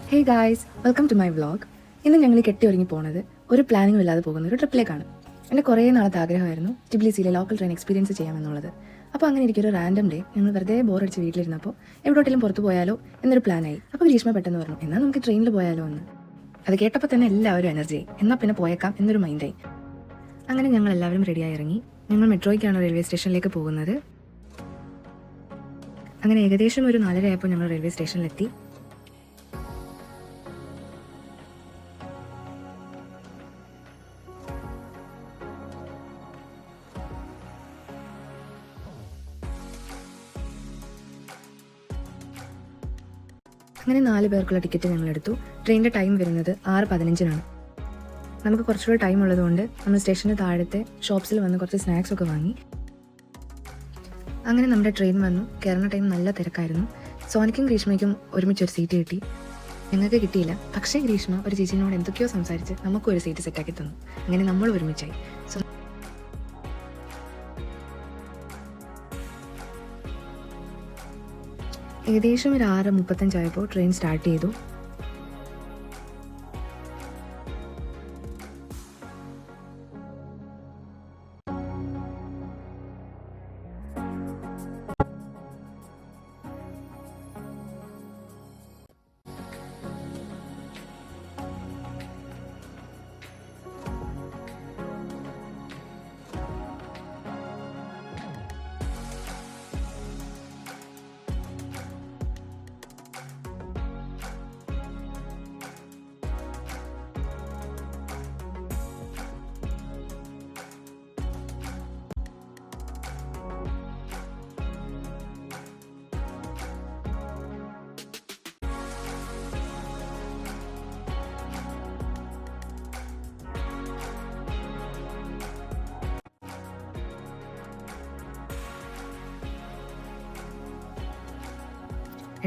Hey guys, welcome to my vlog. ഇന്ന് ഞങ്ങൾ കെട്ടി ഒരുങ്ങി പോകുന്നത് ഒരു പ്ലാനിങ്ങും ഇല്ലാതെ പോകുന്ന ഒരു ട്രിപ്പിലേക്കാണ്. എൻ്റെ കുറേ നാളത്തെ ആഗ്രഹമായിരുന്നു ടിബ്ലിസിയിലെ ലോക്കൽ ട്രെയിൻ എക്സ്പീരിയൻസ് ചെയ്യാമെന്നുള്ളത്. അപ്പോൾ അങ്ങനെ എനിക്കൊരു റാൻഡം ഡേ ഞങ്ങൾ വെറുതെ ബോറടിച്ച് വീട്ടിലിരുന്നപ്പോൾ എവിടോട്ടെങ്കിലും പുറത്ത് പോയാലോ എന്നൊരു പ്ലാനായി. അപ്പോൾ ഗ്രീഷ്മ പെട്ടെന്ന് പറഞ്ഞു, എന്നാൽ നമുക്ക് ട്രെയിനിൽ പോയാലോ എന്ന്. അത് കേട്ടപ്പോൾ തന്നെ എല്ലാവരും എനർജിയായി. എന്നാൽ പിന്നെ പോയേക്കാം എന്നൊരു മൈൻഡായി. അങ്ങനെ ഞങ്ങൾ എല്ലാവരും റെഡിയായി ഇറങ്ങി. ഞങ്ങൾ മെട്രോയ്ക്കാണ് റെയിൽവേ സ്റ്റേഷനിലേക്ക് പോകുന്നത്. അങ്ങനെ ഏകദേശം ഒരു 4:30 ആയപ്പോൾ ഞങ്ങൾ റെയിൽവേ സ്റ്റേഷനിലെത്തി. അങ്ങനെ 4 പേർക്കുള്ള ടിക്കറ്റ് ഞങ്ങൾ എടുത്തു. ട്രെയിനിൻ്റെ ടൈം വരുന്നത് 6:15-നാണ്. നമുക്ക് കുറച്ചുകൂടെ ടൈം ഉള്ളതുകൊണ്ട് നമ്മൾ സ്റ്റേഷന് താഴത്തെ ഷോപ്സിൽ വന്ന് കുറച്ച് സ്നാക്സ് ഒക്കെ വാങ്ങി. അങ്ങനെ നമ്മുടെ ട്രെയിൻ വന്നു. കയറുന്ന ടൈം നല്ല തിരക്കായിരുന്നു. സോനിക്കും ഗ്രീഷ്മയ്ക്കും ഒരുമിച്ചൊരു സീറ്റ് കിട്ടി. ഞങ്ങൾക്ക് കിട്ടിയില്ല. പക്ഷേ ഗ്രീഷ്മ ഒരു ചേച്ചിനോട് എന്തൊക്കെയോ സംസാരിച്ച് നമുക്കും ഒരു സീറ്റ് സെറ്റാക്കി തന്നു. അങ്ങനെ നമ്മൾ ഒരുമിച്ചായി. ഏകദേശം ഒരു 6:35 ആയപ്പോൾ ട്രെയിൻ സ്റ്റാർട്ട് ചെയ്തു.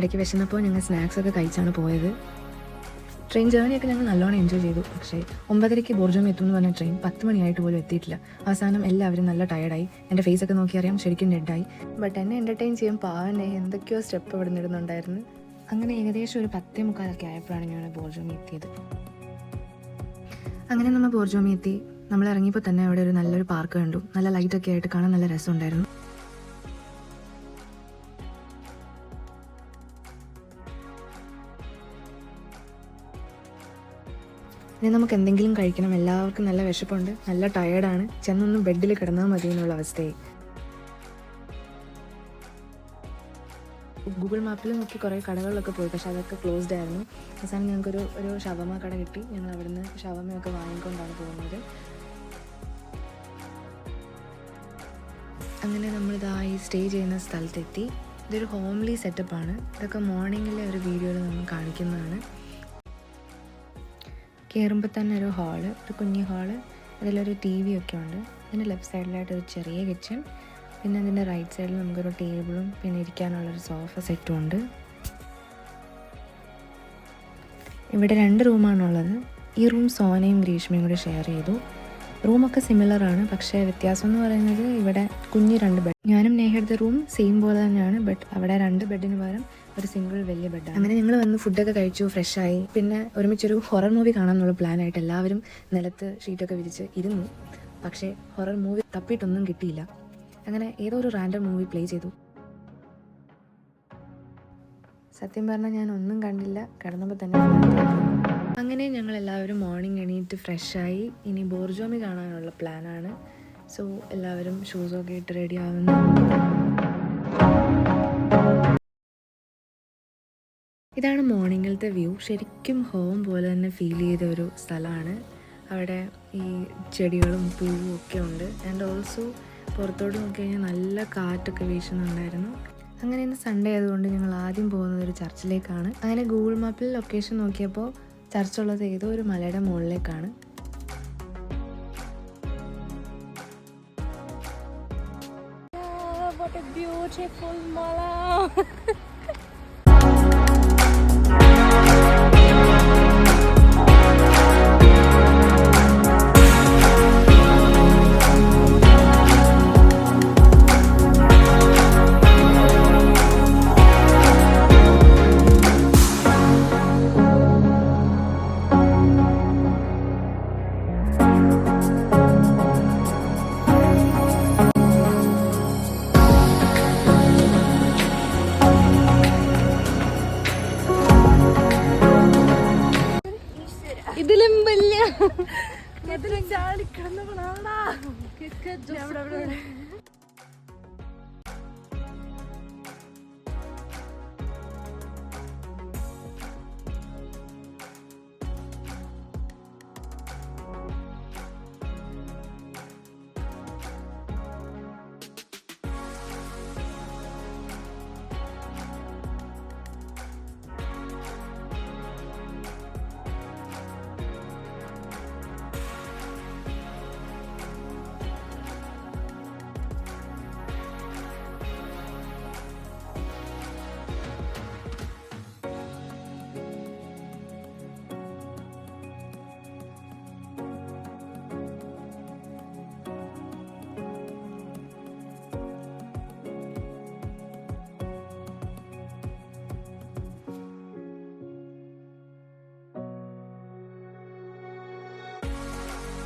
ഇടയ്ക്ക് വിശന്നപ്പോൾ ഞങ്ങൾ സ്നാക്സൊക്കെ കഴിച്ചാണ് പോയത്. ട്രെയിൻ ജേർണിയൊക്കെ ഞങ്ങൾ നല്ലോണം എൻജോയ് ചെയ്തു. പക്ഷേ 9:30 ബോർജോമി എത്തുമെന്ന് പറഞ്ഞ ട്രെയിൻ 10 മണിയായിട്ട് പോലും എത്തിയിട്ടില്ല. അവസാനം എല്ലാവരും നല്ല ടയർഡായി. എൻ്റെ ഫേസൊക്കെ നോക്കി അറിയാം, ശരിക്കും ഡെഡായി. ബട്ട് എന്നെ എൻ്റർടൈൻ ചെയ്യാൻ പാവനെ എന്തൊക്കെയോ സ്റ്റെപ്പ് ഇവിടെ നിടുന്നുണ്ടായിരുന്നു. അങ്ങനെ ഏകദേശം ഒരു 10:45 ആയപ്പോഴാണ് ഞാൻ ബോർജോമി എത്തിയത്. അങ്ങനെ നമ്മൾ ബോർജോമി എത്തി. നമ്മൾ ഇറങ്ങിയപ്പോൾ തന്നെ അവിടെ ഒരു നല്ലൊരു പാർക്ക് കണ്ടു. നല്ല ലൈറ്റൊക്കെ ആയിട്ട് കാണാൻ നല്ല രസമുണ്ടായിരുന്നു. ഇനി നമുക്ക് എന്തെങ്കിലും കഴിക്കണം. എല്ലാവർക്കും നല്ല വിശപ്പുണ്ട്, നല്ല ടയേർഡാണ്. ചെന്നൊന്ന് ബെഡിൽ കിടന്നാൽ മതി എന്നുള്ള അവസ്ഥയായി. ഗൂഗിൾ മാപ്പിൽ നോക്കി കുറേ കടകളിലൊക്കെ പോയി, പക്ഷെ അതൊക്കെ ക്ലോസ്ഡ് ആയിരുന്നു. അവസാനം ഞങ്ങൾക്കൊരു ഷവർമ കട കിട്ടി. ഞങ്ങൾ അവിടുന്ന് ഷവർമയൊക്കെ വാങ്ങിക്കൊണ്ടാണ് പോകുന്നത്. അങ്ങനെ നമ്മളിതായി സ്റ്റേ ചെയ്യുന്ന സ്ഥലത്തെത്തി. ഇതൊരു ഹോംലി സെറ്റപ്പാണ്. ഇതൊക്കെ മോർണിംഗിലെ ഒരു വീഡിയോയിൽ നമ്മൾ കാണിക്കുന്നതാണ്. കയറുമ്പോൾ തന്നെ ഒരു ഹാള്, ഒരു കുഞ്ഞു ഹാള്, അതിലൊരു TV ഒക്കെ ഉണ്ട്. അതിൻ്റെ ലെഫ്റ്റ് സൈഡിലായിട്ട് ഒരു ചെറിയ കിച്ചൺ, പിന്നെ അതിൻ്റെ റൈറ്റ് സൈഡിൽ നമുക്കൊരു ടേബിളും പിന്നെ ഇരിക്കാനുള്ളൊരു സോഫ സെറ്റും ഉണ്ട്. ഇവിടെ 2 റൂമാണുള്ളത്. ഈ റൂം സോനയും ഗ്രീഷ്മയും കൂടി ഷെയർ ചെയ്തു. റൂമൊക്കെ സിമിലറാണ്, പക്ഷേ വ്യത്യാസം എന്ന് പറയുന്നത് ഇവിടെ കുഞ്ഞ് 2 ബെഡ്. ഞാനും നേഹയുടെ റൂം സെയിം പോലെ തന്നെയാണ്, ബട്ട് അവിടെ 2 ബെഡിന് പകരം ഒരു സിംഗിൾ വലിയ ബെഡാണ്. അങ്ങനെ ഞങ്ങൾ വന്ന് ഫുഡൊക്കെ കഴിച്ചു, ഫ്രഷായി. പിന്നെ ഒരുമിച്ചൊരു ഹൊറർ മൂവി കാണാമെന്നുള്ള പ്ലാനായിട്ട് എല്ലാവരും നിലത്ത് ഷീറ്റൊക്കെ വിരിച്ച് ഇരുന്നു. പക്ഷേ ഹൊറർ മൂവി തപ്പിയിട്ടൊന്നും കിട്ടിയില്ല. അങ്ങനെ ഏതോ ഒരു റാൻഡം മൂവി പ്ലേ ചെയ്തു. സത്യം പറഞ്ഞാൽ ഞാൻ ഒന്നും കണ്ടില്ല. കിടന്നപ്പോൾ തന്നെ അങ്ങനെ ഞങ്ങൾ എല്ലാവരും മോർണിംഗ് എണീറ്റ് ഫ്രഷായി. ഇനി ബോർജോമി കാണാനുള്ള പ്ലാനാണ്. സോ എല്ലാവരും ഷൂസൊക്കെ ഇട്ട് റെഡി ആവുന്നു. ഇതാണ് മോർണിംഗിലത്തെ വ്യൂ. ശരിക്കും ഹോം പോലെ തന്നെ ഫീൽ ചെയ്ത ഒരു സ്ഥലമാണ്. അവിടെ ഈ ചെടികളും പൂവും ഒക്കെ ഉണ്ട്. ആൻഡ് ഓൾസോ പുറത്തോട്ട് നോക്കിക്കഴിഞ്ഞാൽ നല്ല കാറ്റൊക്കെ വീശുന്നുണ്ടായിരുന്നു. അങ്ങനെ ഇന്ന് സൺഡേ ആയതുകൊണ്ട് ഞങ്ങൾ ആദ്യം പോകുന്നത് ഒരു ചർച്ചിലേക്കാണ്. അങ്ങനെ ഗൂഗിൾ മാപ്പിൽ ലൊക്കേഷൻ നോക്കിയപ്പോൾ ചർച്ചുള്ളത് ഏതോ ഒരു മലയുടെ മുകളിലേക്കാണ്. What a beautiful mala. ഇതിലും വലിയ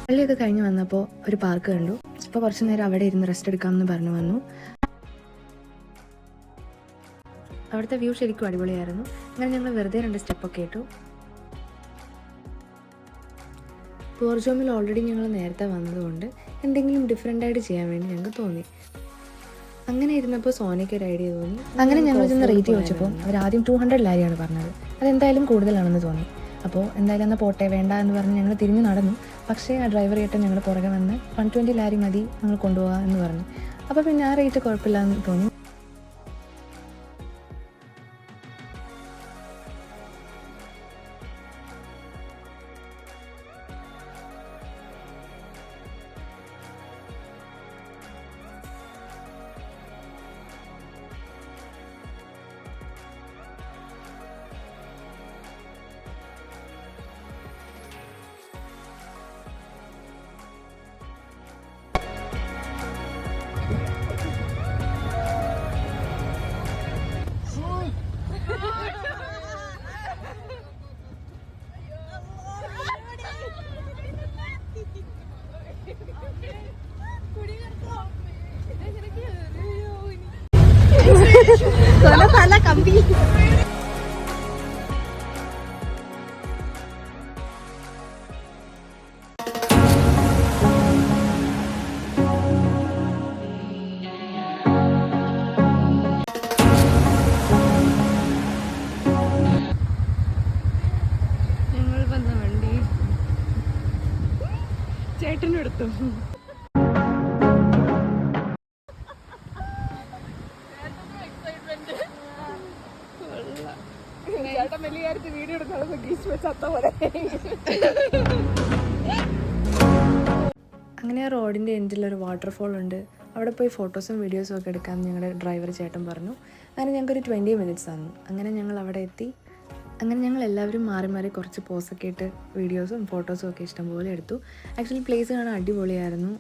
പള്ളിയൊക്കെ കഴിഞ്ഞ് വന്നപ്പോൾ ഒരു പാർക്ക് കണ്ടു. അപ്പോൾ കുറച്ച് നേരം അവിടെ ഇരുന്ന് റെസ്റ്റ് എടുക്കാമെന്ന് പറഞ്ഞു വന്നു. അവിടുത്തെ വ്യൂ ശരിക്കും അടിപൊളിയായിരുന്നു. അങ്ങനെ ഞങ്ങൾ വെറുതെ 2 സ്റ്റെപ്പൊക്കെ ഇട്ടു. പോർജോമിൽ ഓൾറെഡി ഞങ്ങൾ നേരത്തെ വന്നതുകൊണ്ട് എന്തെങ്കിലും ഡിഫറെൻ്റായിട്ട് ചെയ്യാൻ വേണ്ടി ഞങ്ങൾക്ക് തോന്നി. അങ്ങനെ ഇരുന്നപ്പോൾ സോനയ്ക്ക് ഒരു ഐഡിയ തോന്നി. അങ്ങനെ ഞങ്ങൾ ചെന്ന് റേറ്റ് ചോദിച്ചപ്പോൾ അവർ ആദ്യം 200 ലാരിയാണ് പറഞ്ഞത്. അതെന്തായാലും കൂടുതലാണെന്ന് തോന്നി. അപ്പോൾ എന്തായാലും എന്നാൽ പോട്ടെ വേണ്ട എന്ന് പറഞ്ഞ് ഞങ്ങൾ തിരിഞ്ഞ് നടന്നു. പക്ഷേ ആ ഡ്രൈവർ ചേട്ടൻ ഞങ്ങൾ പുറകെ വന്ന് 120 ലാരി മതി ഞങ്ങൾ കൊണ്ടുപോകാം എന്ന് പറഞ്ഞു. അപ്പോൾ പിന്നെ ആ റേറ്റ് കുഴപ്പമില്ല എന്ന് തോന്നി. തല കമ്പി ഞങ്ങൾ വന്ന വണ്ടി ചേട്ടനും എടുത്തു. അങ്ങനെ ആ റോഡിൻ്റെ എൻഡിൽ ഒരു വാട്ടർഫോൾ ഉണ്ട്. അവിടെ പോയി ഫോട്ടോസും വീഡിയോസും ഒക്കെ എടുക്കാമെന്ന് ഞങ്ങളുടെ ഡ്രൈവർ ചേട്ടൻ പറഞ്ഞു. അങ്ങനെ ഞങ്ങൾക്കൊരു 20 മിനിറ്റ്സ് തന്നു. അങ്ങനെ ഞങ്ങൾ അവിടെ എത്തി. അങ്ങനെ ഞങ്ങൾ എല്ലാവരും മാറി മാറി കുറച്ച് പോസൊക്കെ ഇട്ട് വീഡിയോസും ഫോട്ടോസും ഒക്കെ ഇഷ്ടംപോലെ എടുത്തു. ആക്ച്വലി പ്ലേസ് കാണാൻ അടിപൊളിയായിരുന്നു.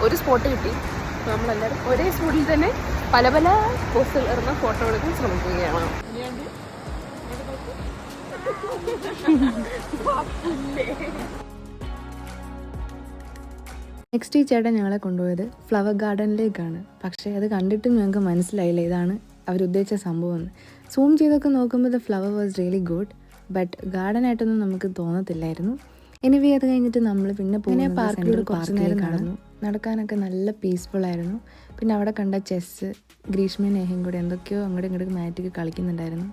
ഒരു സ്പോട്ട് കിട്ടി. നമ്മളെല്ലാവരും ഒരേ സ്പോട്ടിൽ തന്നെ പല പല പോസുകൾ ഇടുന്ന ഫോട്ടോ എടുക്കാൻ ശ്രമിക്കുകയാണ്. നെക്സ്റ്റ് ഈ ചേട്ടൻ ഞങ്ങളെ കൊണ്ടുപോയത് ഫ്ലവർ ഗാർഡനിലേക്കാണ്. പക്ഷേ അത് കണ്ടിട്ടും ഞങ്ങൾക്ക് മനസ്സിലായില്ല ഇതാണ് അവരുദ്ദേശിച്ച സംഭവം എന്ന്. സൂം ചെയ്തൊക്കെ നോക്കുമ്പോൾ the flower was really good, but ഗാർഡനായിട്ടൊന്നും നമുക്ക് തോന്നത്തില്ലായിരുന്നു. എനിവേ അത് കഴിഞ്ഞിട്ട് നമ്മൾ പിന്നെ പാർക്കിലൂടെ കുറച്ച് നേരം നടന്നു. നടക്കാനൊക്കെ നല്ല പീസ്ഫുൾ ആയിരുന്നു. പിന്നെ അവിടെ കണ്ട ചെസ്സ്, ഗ്രീഷ്മയും നേഹയും കൂടെ എന്തൊക്കെയോ അങ്ങോട്ടും ഇങ്ങോട്ടും മാറ്റിക്ക് കളിക്കുന്നുണ്ടായിരുന്നു.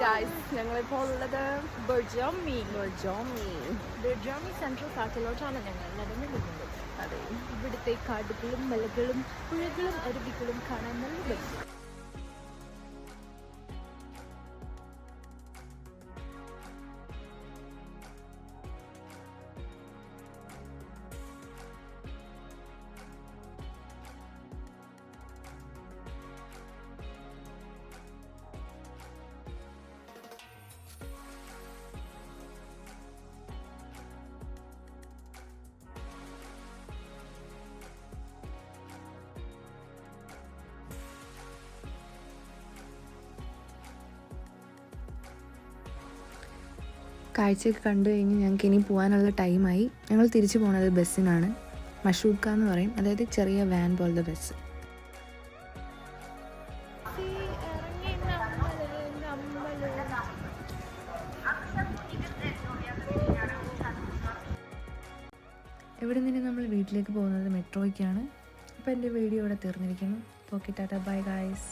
ഗായ്സ് ഞങ്ങളിപ്പോൾ ഉള്ളത് ബർജാമി ബർജാമി സെൻട്രൽ പാർക്കിലോട്ടാണ് ഞങ്ങൾ നടന്നു പോകുന്നത്. അതെ, ഇവിടുത്തെ കാടുകളും മലകളും പുഴകളും അരുവികളും കാണാൻ നല്ല ഭംഗി. കാഴ്ചയൊക്കെ കണ്ടു കഴിഞ്ഞ് ഞങ്ങൾക്ക് ഇനി പോകാനുള്ള ടൈമായി. ഞങ്ങൾ തിരിച്ചു പോകുന്നത് ബസ്സിനാണ്. മഷൂക്ക എന്ന് പറയും, അതായത് ചെറിയ വാൻ പോലത്തെ ബസ്. ഇവിടെ നിന്ന് നമ്മൾ വീട്ടിലേക്ക് പോകുന്നത് മെട്രോയ്ക്കാണ്. അപ്പോൾ എൻ്റെ വീഡിയോ ഇവിടെ തീർന്നിരിക്കുന്നു. Okay, Tata, bye guys.